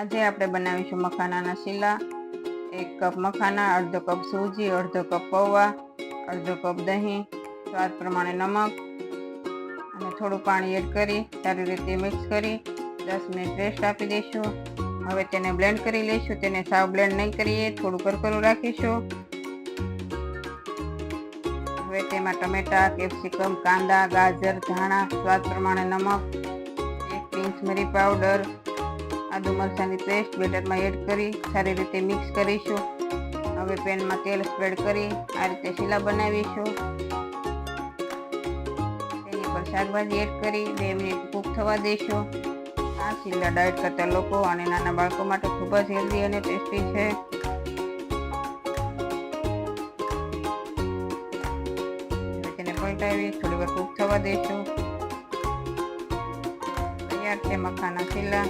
આજે આપણે બનાવીશું મખાનાના શીલા। 1 કપ મખાના, અડધો કપ સૂજી, અડધો કપ પૌવા, અડધો કપ દહીં, સ્વાદ પ્રમાણે નમક અને થોડું પાણી એડ કરી સારી રીતે મિક્સ કરી 10 મિનિટ રેસ્ટ આપી દઈશું। હવે તેને બ્લેન્ડ કરી લઈશું। તેને સાવ બ્લેન્ડ નહીં કરીએ, થોડું કરકરું રાખીશું। હવે તેમાં ટમેટા, કેપ્સિકમ, કાંદા, ગાજર, ધાણા, સ્વાદ પ્રમાણે નમક, 1 પિંચ મરી પાવડર, આદુ મરચાંની પેસ્ટ બેટરમાં એડ કરી સારી રીતે મિક્સ કરીશું। હવે પેનમાં તેલ સ્પ્રેડ કરી આ રીતે શીલા બનાવીશું। તેની પર શાકભાજી એડ કરી 2 મિનિટ કૂક થવા દઈશું। આ શીલા ડાયટ કરતા લોકો અને નાના બાળકો માટે ખૂબ જ હેલ્ધી અને ટેસ્ટી છે। તેને પલટાવી થોડી વાર કૂક થવા દઈશું। તૈયાર છે મખાના શીલા।